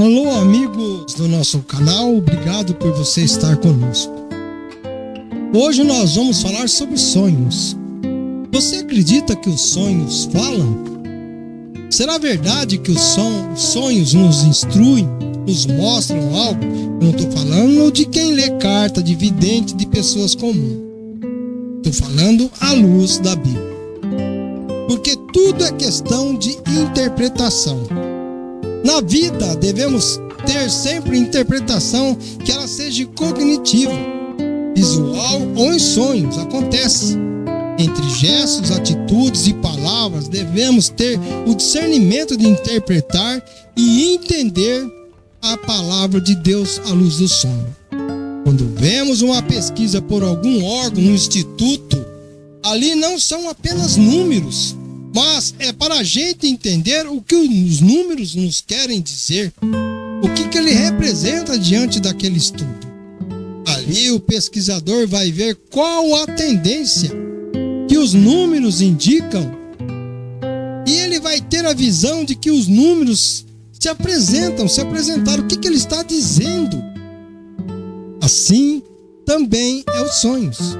Alô, amigos do nosso canal, obrigado por você estar conosco. Hoje nós vamos falar sobre sonhos. Você acredita que os sonhos falam? Será verdade que os sonhos nos instruem, nos mostram algo? Eu não estou falando de quem lê carta, de vidente, de pessoas comuns. Estou falando à luz da Bíblia. Porque tudo é questão de interpretação. Na vida, devemos ter sempre interpretação que ela seja cognitiva, visual ou em sonhos. Acontece. Entre gestos, atitudes e palavras, devemos ter o discernimento de interpretar e entender a palavra de Deus à luz do sonho. Quando vemos uma pesquisa por algum órgão, um instituto, ali não são apenas números, mas é para a gente entender o que os números nos querem dizer, o que ele representa diante daquele estudo. Ali o pesquisador vai ver qual a tendência que os números indicam e ele vai ter a visão de que os números se apresentaram, o que ele está dizendo. Assim também é os sonhos.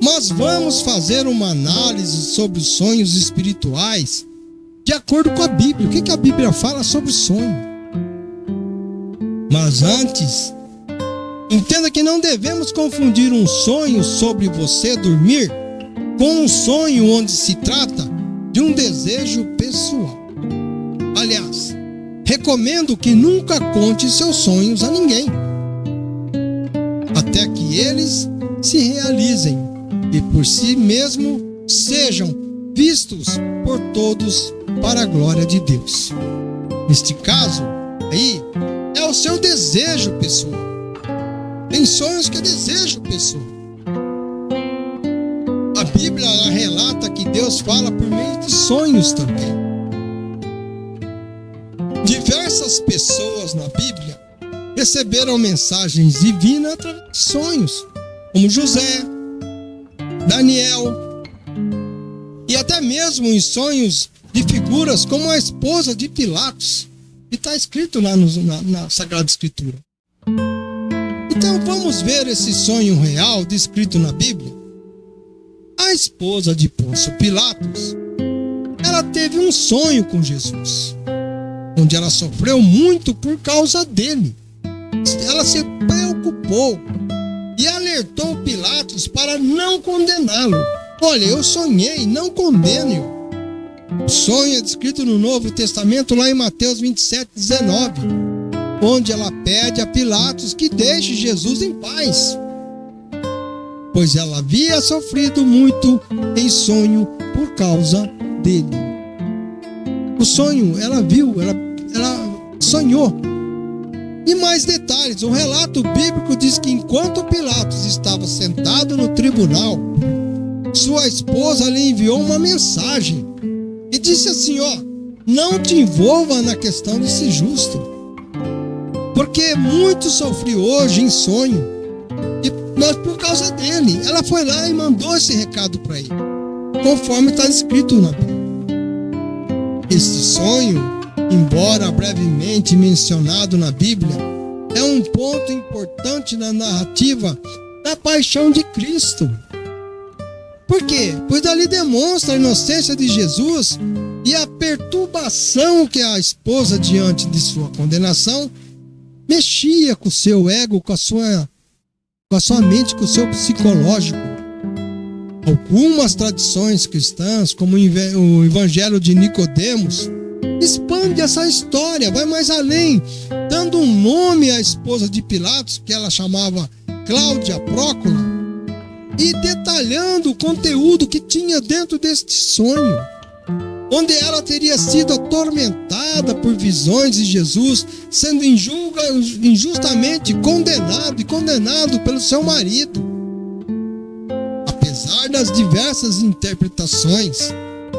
Mas vamos fazer uma análise sobre os sonhos espirituais de acordo com a Bíblia. O que a Bíblia fala sobre sonho? Mas antes, entenda que não devemos confundir um sonho sobre você dormir com um sonho onde se trata de um desejo pessoal. Aliás, recomendo que nunca conte seus sonhos a ninguém, até que eles se realizem e por si mesmo sejam vistos por todos para a glória de Deus. Neste caso, aí é o seu desejo pessoal. Tem sonhos que é desejo pessoal. A Bíblia relata que Deus fala por meio de sonhos também. Diversas pessoas na Bíblia receberam mensagens divinas através de sonhos, como José, Daniel, e até mesmo em sonhos de figuras como a esposa de Pilatos, que está escrito lá na Sagrada Escritura. Então vamos ver esse sonho real descrito na Bíblia. A esposa de Pôncio Pilatos, ela teve um sonho com Jesus, onde ela sofreu muito por causa dele. Ela se preocupou e alertou Pilatos para não condená-lo. Olha, eu sonhei, não condene-o. O sonho é descrito no Novo Testamento, lá em Mateus 27:19, onde ela pede a Pilatos que deixe Jesus em paz, pois ela havia sofrido muito em sonho por causa dele. O sonho, ela viu, ela sonhou. E mais detalhes, o relato bíblico diz que enquanto Pilatos estava sentado no tribunal, sua esposa lhe enviou uma mensagem e disse assim: não te envolva na questão de ser justo, porque muito sofri hoje em sonho, mas por causa dele. Ela foi lá e mandou esse recado para ele, conforme está escrito na Bíblia. Este sonho, embora brevemente mencionado na Bíblia, é um ponto importante na narrativa da paixão de Cristo. Por quê? Pois ali demonstra a inocência de Jesus e a perturbação que a esposa, diante de sua condenação, mexia com o seu ego, com a sua mente, com o seu psicológico. Algumas tradições cristãs, como o Evangelho de Nicodemos, expande essa história, vai mais além, dando um nome à esposa de Pilatos, que ela chamava Cláudia Prócula, e detalhando o conteúdo que tinha dentro deste sonho, onde ela teria sido atormentada por visões de Jesus, sendo injustamente condenado pelo seu marido. Apesar das diversas interpretações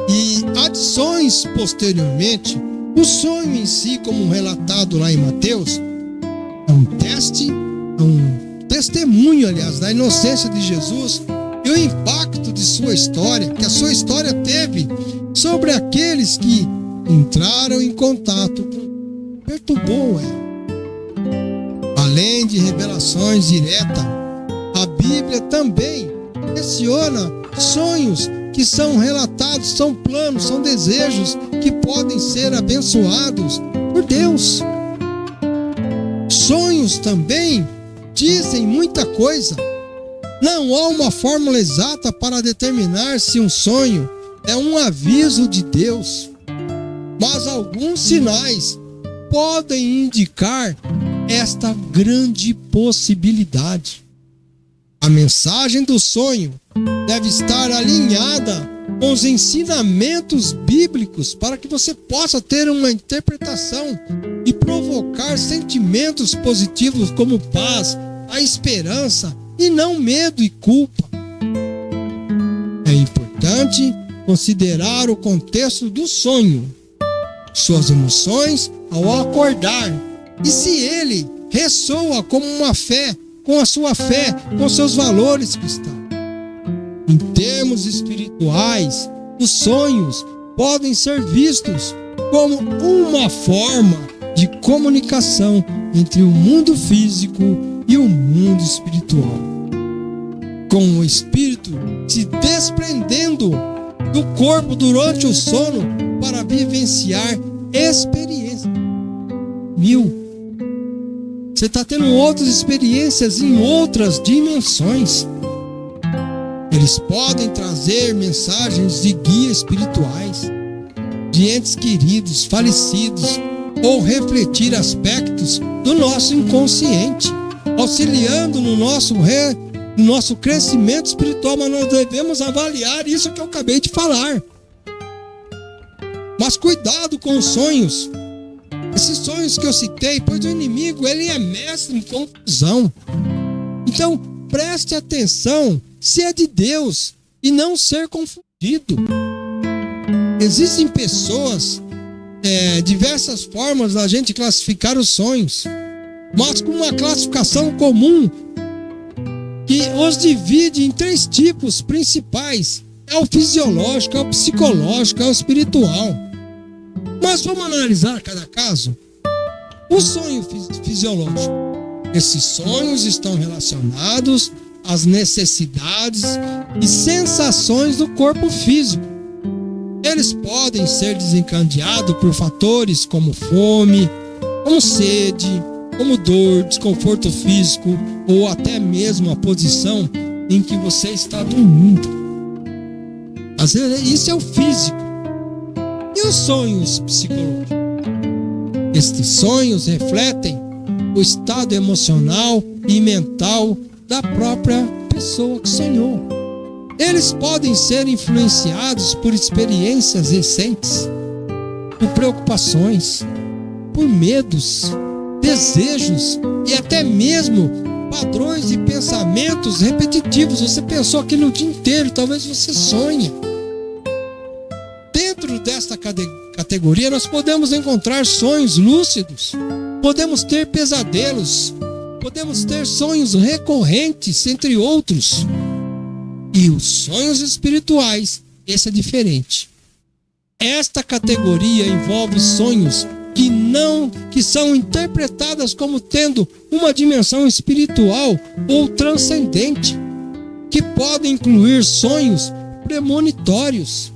e adições posteriormente, o sonho em si, como relatado lá em Mateus, é um testemunho, aliás, da inocência de Jesus e o impacto de sua história, que a sua história teve sobre aqueles que entraram em contato perturbou ela. Além de revelações diretas, a Bíblia também menciona sonhos que são relatados, são planos, são desejos que podem ser abençoados por Deus. Sonhos também dizem muita coisa. Não há uma fórmula exata para determinar se um sonho é um aviso de Deus, mas alguns sinais podem indicar esta grande possibilidade. A mensagem do sonho deve estar alinhada com os ensinamentos bíblicos para que você possa ter uma interpretação e provocar sentimentos positivos como paz, a esperança e não medo e culpa. É importante considerar o contexto do sonho, suas emoções ao acordar, e se ele ressoa como uma fé, com a sua fé, com seus valores cristãos. Em termos espirituais, os sonhos podem ser vistos como uma forma de comunicação entre o mundo físico e o mundo espiritual, com o espírito se desprendendo do corpo durante o sono para vivenciar experiências. Você está tendo outras experiências em outras dimensões. Eles podem trazer mensagens de guia espirituais, de entes queridos, falecidos, ou refletir aspectos do nosso inconsciente, auxiliando no nosso crescimento espiritual, mas nós devemos avaliar isso que eu acabei de falar. Mas cuidado com os sonhos. Esses sonhos que eu citei, pois o inimigo ele é mestre em confusão. Então, preste atenção se é de Deus e não ser confundido. Existem pessoas, diversas formas da gente classificar os sonhos, mas com uma classificação comum que os divide em 3 tipos principais: é o fisiológico, é o psicológico, é o espiritual. Mas vamos analisar cada caso. O sonho fisiológico. Esses sonhos estão relacionados às necessidades e sensações do corpo físico. Eles podem ser desencadeados por fatores como fome, como sede, como dor, desconforto físico ou até mesmo a posição em que você está dormindo. Às vezes isso é o físico. E os sonhos psicológicos? Estes sonhos refletem o estado emocional e mental da própria pessoa que sonhou. Eles podem ser influenciados por experiências recentes, por preocupações, por medos, desejos e até mesmo padrões e pensamentos repetitivos. Você pensou aquilo o dia inteiro, talvez você sonhe. Dentro desta categoria, nós podemos encontrar sonhos lúcidos, podemos ter pesadelos, podemos ter sonhos recorrentes, entre outros. E os sonhos espirituais, esse é diferente. Esta categoria envolve sonhos que são interpretadas como tendo uma dimensão espiritual ou transcendente, que podem incluir sonhos premonitórios,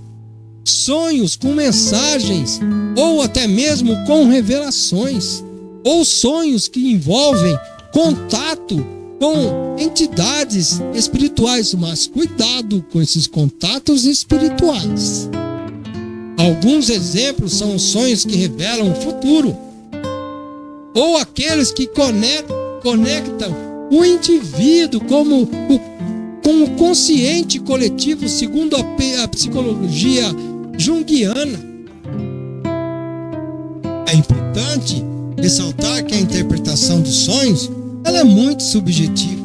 sonhos com mensagens ou até mesmo com revelações, ou sonhos que envolvem contato com entidades espirituais, mas cuidado com esses contatos espirituais. Alguns exemplos são os sonhos que revelam o futuro, ou aqueles que conectam o indivíduo com o consciente coletivo, segundo a psicologia junguiana. É importante ressaltar que a interpretação dos sonhos ela é muito subjetiva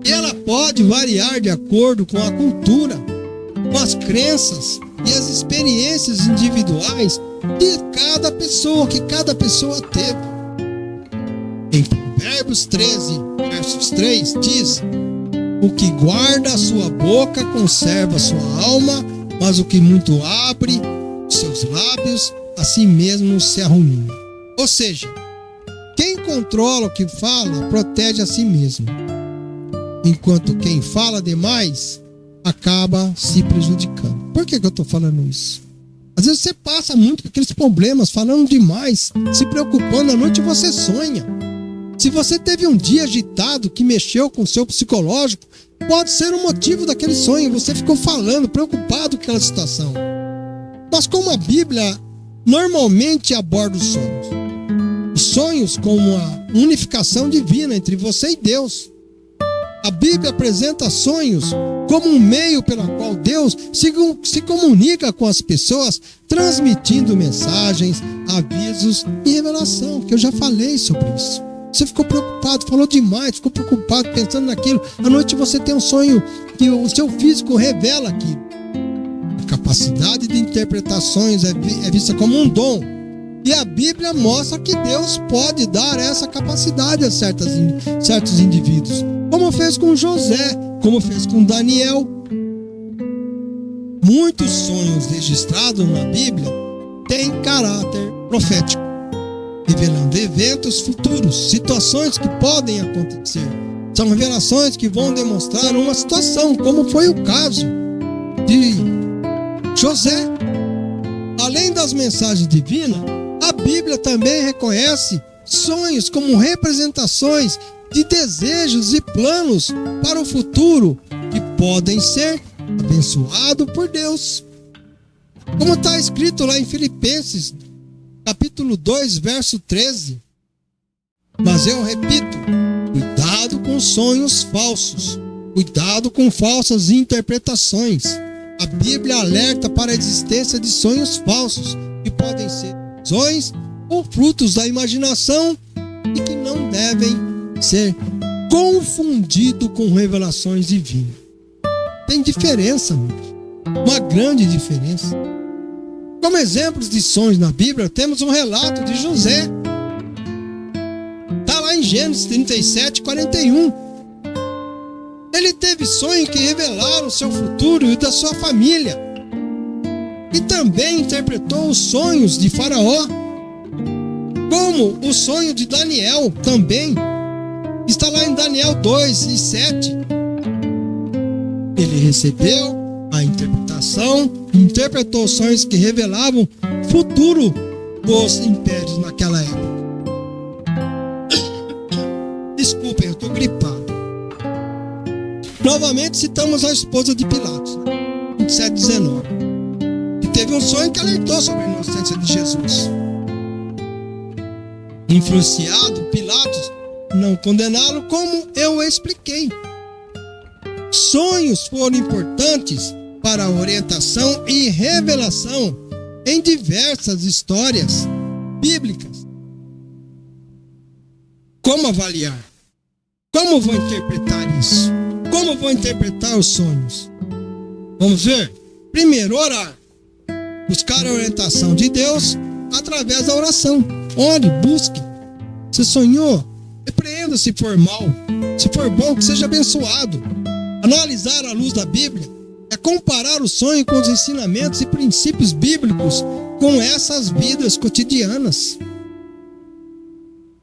e ela pode variar de acordo com a cultura, com as crenças e as experiências individuais de cada pessoa, que cada pessoa teve. Em Provérbios 13, versos 3, diz: o que guarda a sua boca conserva a sua alma, mas o que muito abre seus lábios, a si mesmo se arruína. Ou seja, quem controla o que fala protege a si mesmo, enquanto quem fala demais acaba se prejudicando. Por que eu estou falando isso? Às vezes você passa muito com aqueles problemas, falando demais, se preocupando, à noite você sonha. Se você teve um dia agitado que mexeu com o seu psicológico, pode ser o motivo daquele sonho. Você ficou falando, preocupado com aquela situação. Mas como a Bíblia normalmente aborda os sonhos como uma unificação divina entre você e Deus. A Bíblia apresenta sonhos como um meio pelo qual Deus se comunica com as pessoas, transmitindo mensagens, avisos e revelação, que eu já falei sobre isso. Você ficou preocupado, falou demais, ficou preocupado pensando naquilo. À noite você tem um sonho que o seu físico revela aquilo. A capacidade de interpretações é vista como um dom. E a Bíblia mostra que Deus pode dar essa capacidade a certos indivíduos. Como fez com José, como fez com Daniel. Muitos sonhos registrados na Bíblia têm caráter profético, revelando eventos futuros, situações que podem acontecer. São revelações que vão demonstrar uma situação, como foi o caso de José. Além das mensagens divinas, a Bíblia também reconhece sonhos como representações de desejos e planos para o futuro que podem ser abençoados por Deus. Como está escrito lá em Filipenses, capítulo 2, verso 13. Mas eu repito, cuidado com sonhos falsos, cuidado com falsas interpretações. A Bíblia alerta para a existência de sonhos falsos, que podem ser visões ou frutos da imaginação e que não devem ser confundidos com revelações divinas. Tem diferença, uma grande diferença. Como exemplos de sonhos na Bíblia, temos um relato de José. Está lá em Gênesis 37, 41. Ele teve sonhos que revelaram o seu futuro e da sua família. E também interpretou os sonhos de Faraó. Como o sonho de Daniel também. Está lá em Daniel 2 e 7. Ele recebeu a interpretação, interpretou sonhos que revelavam o futuro dos impérios naquela época. Desculpem, eu estou gripado. Novamente citamos a esposa de Pilatos, 27:19, que teve um sonho que alertou sobre a inocência de Jesus. Influenciado, Pilatos não condená-lo, como eu expliquei. Sonhos foram importantes para a orientação e revelação em diversas histórias bíblicas. Como avaliar? Como vou interpretar isso? Como vou interpretar os sonhos? Vamos ver? Primeiro, orar. Buscar a orientação de Deus através da oração. Ore, busque. Você sonhou? Repreenda se for mal. Se for bom, que seja abençoado. Analisar à luz da Bíblia é comparar o sonho com os ensinamentos e princípios bíblicos com essas vidas cotidianas.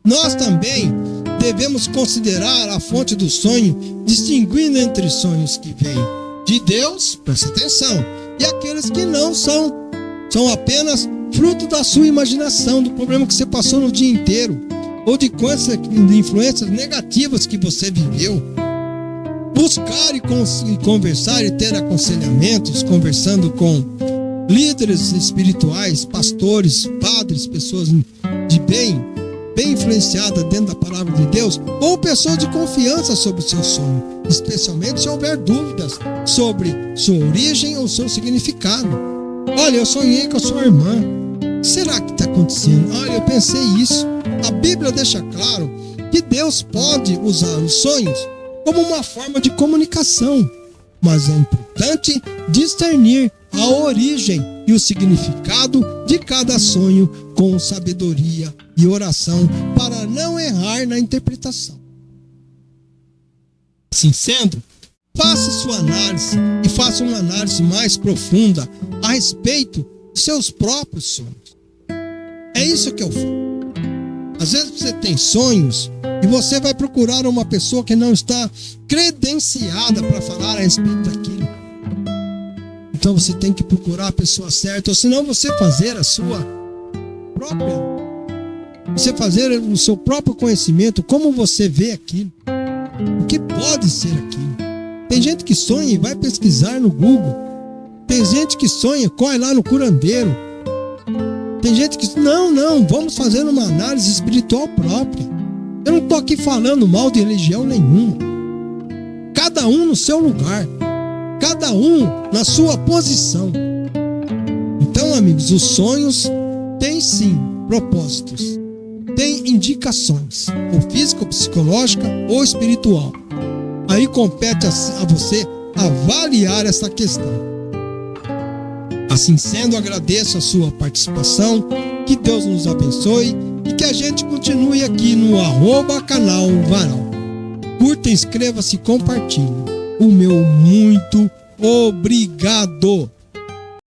Nós também devemos considerar a fonte do sonho, distinguindo entre sonhos que vêm de Deus, presta atenção, e aqueles que não são apenas fruto da sua imaginação, do problema que você passou no dia inteiro, ou de influências negativas que você viveu. Buscar e conversar e ter aconselhamentos, conversando com líderes espirituais, pastores, padres, pessoas de bem influenciadas dentro da palavra de Deus, ou pessoas de confiança sobre o seu sonho, especialmente se houver dúvidas sobre sua origem ou seu significado. Olha, eu sonhei com a sua irmã. O que será que está acontecendo? Olha, eu pensei isso. A Bíblia deixa claro que Deus pode usar os sonhos como uma forma de comunicação, mas é importante discernir a origem e o significado de cada sonho com sabedoria e oração para não errar na interpretação. Assim sendo, faça sua análise e faça uma análise mais profunda a respeito dos seus próprios sonhos. É isso que eu falo. Às vezes você tem sonhos e você vai procurar uma pessoa que não está credenciada para falar a respeito daquilo. Então você tem que procurar a pessoa certa, ou senão você fazer o seu próprio conhecimento, como você vê aquilo, o que pode ser aquilo. Tem gente que sonha e vai pesquisar no Google. Tem gente que sonha, corre lá no curandeiro. Tem gente que não, vamos fazer uma análise espiritual própria. Eu não estou aqui falando mal de religião nenhuma. Cada um no seu lugar, cada um na sua posição. Então, amigos, os sonhos têm sim propósitos, têm indicações, ou física, ou psicológica, ou espiritual. Aí compete a você avaliar essa questão. Assim sendo, agradeço a sua participação, que Deus nos abençoe e que a gente continue aqui no @canal Varal. Curta, inscreva-se e compartilhe. O meu muito obrigado!